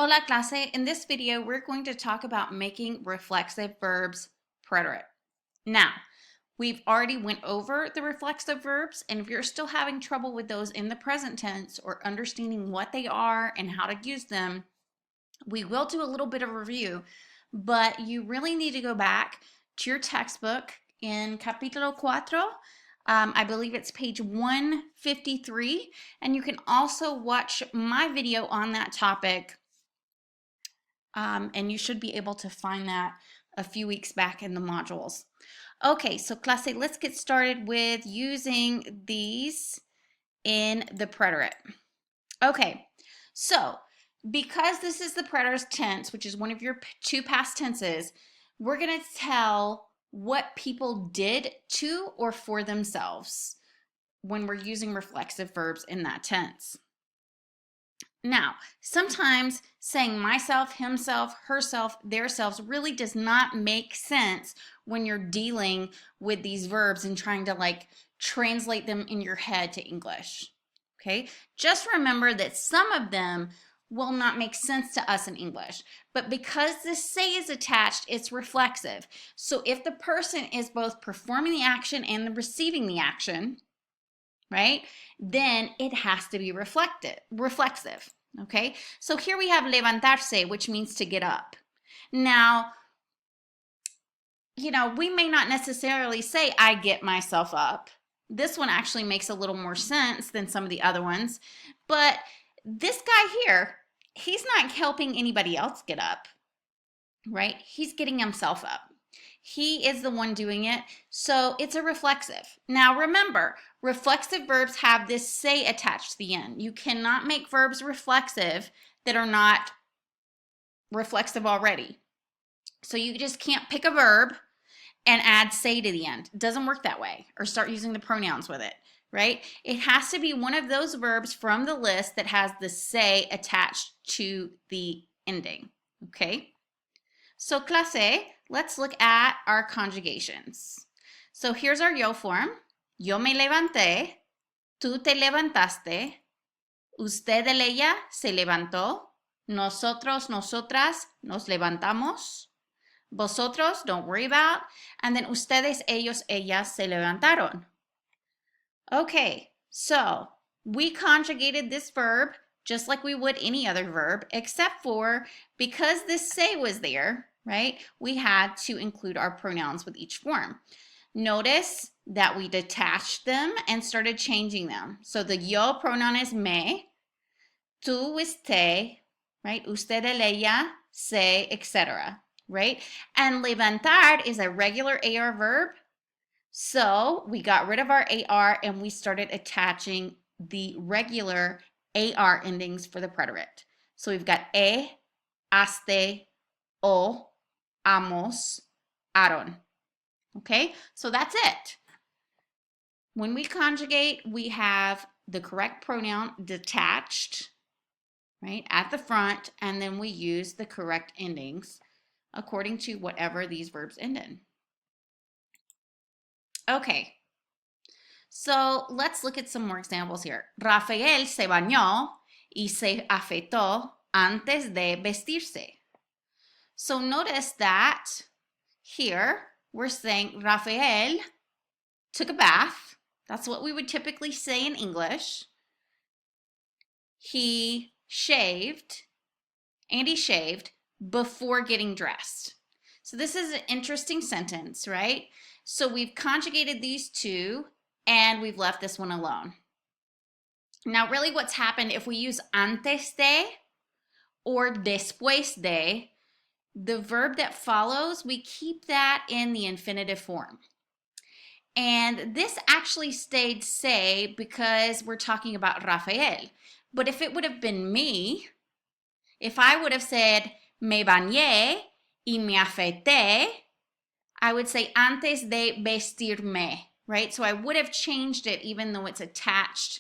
Hola clase, in this video we're going to talk about making reflexive verbs preterite. Now, we've already went over the reflexive verbs, and if you're still having trouble with those in the present tense or understanding what they are and how to use them, we will do a little bit of review, but you really need to go back to your textbook in Capítulo 4. I believe it's page 153, and you can also watch my video on that topic. And you should be able to find that a few weeks back in the modules. Okay, so clase, let's get started with using these in the preterite. Okay, so because this is the preterite tense, which is one of your two past tenses, we're going to tell what people did to or for themselves when we're using reflexive verbs in that tense. Now, sometimes saying myself, himself, herself, theirselves really does not make sense when you're dealing with these verbs and trying to translate them in your head to English. Okay? Just remember that some of them will not make sense to us in English, but because the say is attached, it's reflexive. So if the person is both performing the action and receiving the action, right, then it has to be reflexive. Okay, so here we have levantarse, which means to get up. Now, we may not necessarily say I get myself up. This one actually makes a little more sense than some of the other ones, but this guy here, he's not helping anybody else get up, right? He's getting himself up. He is the one doing it, so it's a reflexive. Now remember, reflexive verbs have this say attached to the end. You cannot make verbs reflexive that are not reflexive already. So you just can't pick a verb and add say to the end. It doesn't work that way, or start using the pronouns with it, right? It has to be one of those verbs from the list that has the say attached to the ending, okay? So clase, let's look at our conjugations. So here's our yo form. Yo me levanté, tú te levantaste, usted el ella se levantó, nosotros, nosotras nos levantamos, vosotros, don't worry about, and then ustedes, ellos, ellas se levantaron. Okay, so we conjugated this verb just like we would any other verb, except for because this say was there, right, we had to include our pronouns with each form. Notice that we detached them and started changing them. So the yo pronoun is me, tú is te, right, usted el ella, se, etc., right? And levantar is a regular AR verb. So we got rid of our AR and we started attaching the regular AR endings for the preterite. So we've got aste, o, amos, aron. Okay, so that's it. When we conjugate, we have the correct pronoun detached, right, at the front, and then we use the correct endings according to whatever these verbs end in. Okay, so let's look at some more examples here. Rafael se bañó y se afeitó antes de vestirse. So notice that here we're saying Rafael took a bath. That's what we would typically say in English. He shaved, and he shaved before getting dressed. So this is an interesting sentence, right? So we've conjugated these two and we've left this one alone. Now really what's happened, if we use antes de or después de, the verb that follows, we keep that in the infinitive form. And this actually stayed say because we're talking about Rafael. But if it would have been me, if I would have said me bañé y me afeité, I would say antes de vestirme, right? So I would have changed it even though it's attached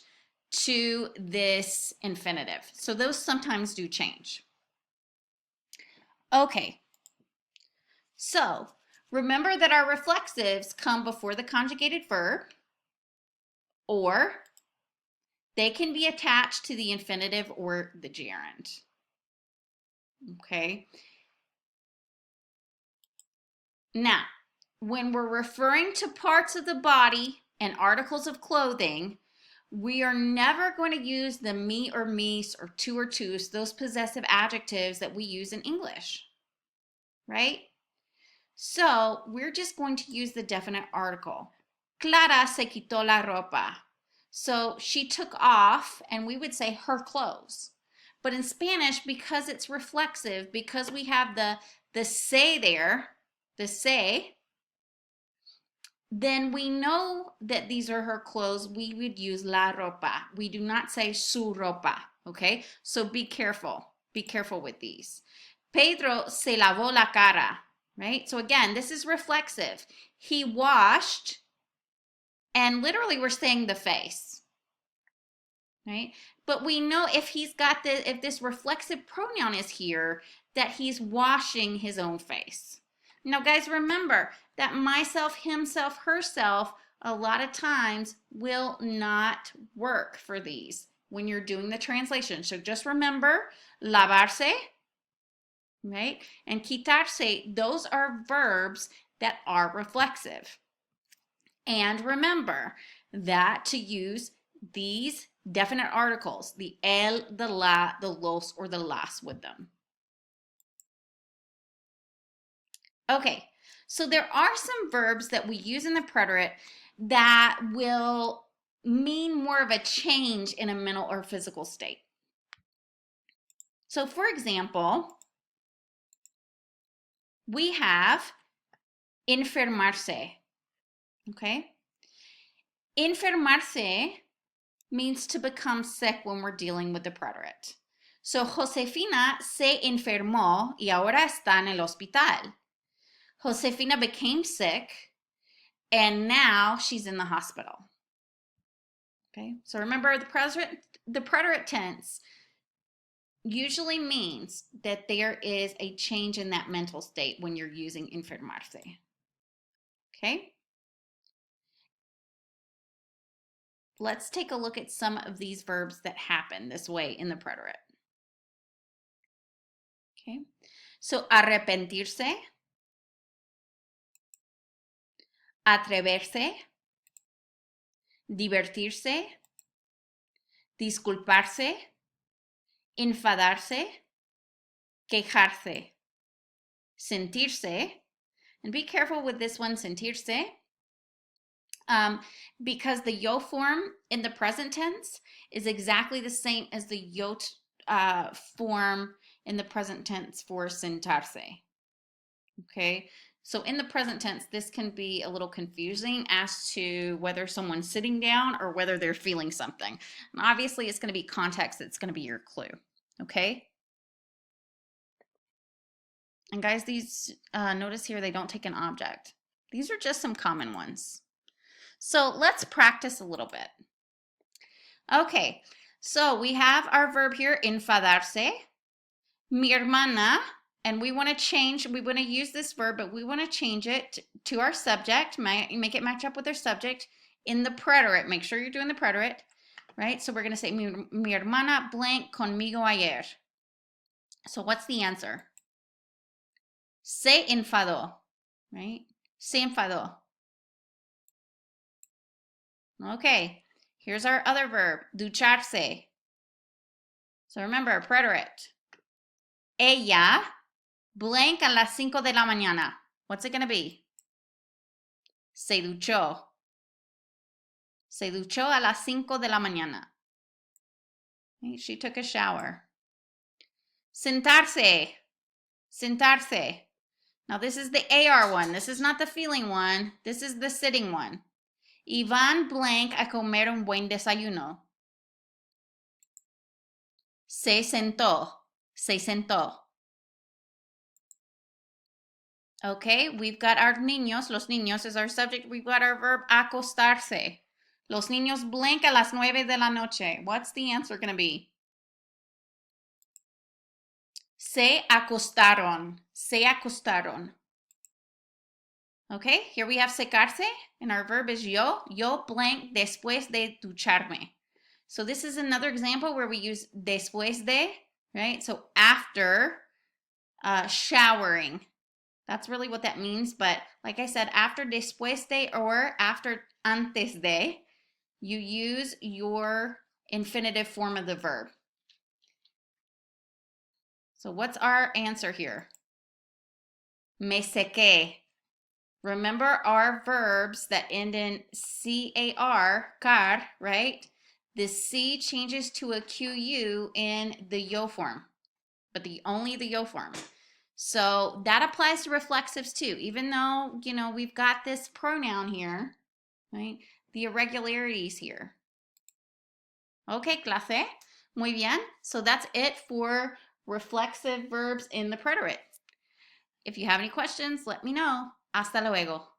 to this infinitive. So those sometimes do change. Okay, so remember that our reflexives come before the conjugated verb, or they can be attached to the infinitive or the gerund. Okay. Now, when we're referring to parts of the body and articles of clothing, we are never going to use the me or me's or tu or tus, those possessive adjectives that we use in English, right? So we're just going to use the definite article. Clara se quitó la ropa. So she took off, and we would say her clothes. But in Spanish, because it's reflexive, because we have the se there, the se, then we know that these are her clothes. We would use la ropa. We do not say su ropa, okay? So be careful. Be careful with these. Pedro se lavó la cara, right? So again, this is reflexive. He washed, and literally we're saying the face, right? But we know if if this reflexive pronoun is here, that he's washing his own face. Now, guys, remember that myself, himself, herself, a lot of times will not work for these when you're doing the translation. So just remember, lavarse, right? And quitarse, those are verbs that are reflexive. And remember that to use these definite articles, the el, the la, the los, or the las with them. Okay, so there are some verbs that we use in the preterite that will mean more of a change in a mental or physical state. So for example, we have enfermarse, okay? Enfermarse means to become sick when we're dealing with the preterite. So Josefina se enfermó y ahora está en el hospital. Josefina became sick and now she's in the hospital. Okay, so remember the preterite tense usually means that there is a change in that mental state when you're using enfermarse. Okay, let's take a look at some of these verbs that happen this way in the preterite. Okay, so arrepentirse, atreverse, divertirse, disculparse, enfadarse, quejarse, sentirse, and be careful with this one, sentirse, because the yo form in the present tense is exactly the same as the yo form in the present tense for sentarse. Okay, so in the present tense, this can be a little confusing as to whether someone's sitting down or whether they're feeling something. And obviously, it's going to be context that's going to be your clue. Okay. And guys, these, notice here, they don't take an object. These are just some common ones. So let's practice a little bit. Okay, so we have our verb here, enfadarse. Mi hermana, and we want to use this verb, but we want to change it to our subject, make it match up with our subject in the preterite. Make sure you're doing the preterite, right? So we're going to say, mi hermana blank conmigo ayer. So what's the answer? Se enfadó, right? Se enfadó. Okay, here's our other verb, ducharse. So remember, preterite. Ella blank a las 5 de la mañana. What's it going to be? Se duchó. Se duchó a las 5 de la mañana. Okay, she took a shower. Sentarse. Sentarse. Now this is the AR one. This is not the feeling one. This is the sitting one. Iván blank a comer un buen desayuno. Se sentó. Se sentó. Okay, we've got our niños. Los niños is our subject. We've got our verb acostarse. Los niños blank a las 9 de la noche. What's the answer going to be? Se acostaron. Se acostaron. Okay, here we have secarse, and our verb is yo. Yo blank después de ducharme. So this is another example where we use después de, right? So after showering. That's really what that means. But like I said, after después de or after antes de, you use your infinitive form of the verb. So what's our answer here? Me sequé. Remember our verbs that end in car, right? The C changes to a QU in the yo form, but only the yo form. So that applies to reflexives too, even though, we've got this pronoun here, right? The irregularities here. Okay, clase. Muy bien. So that's it for reflexive verbs in the preterite. If you have any questions, let me know. Hasta luego.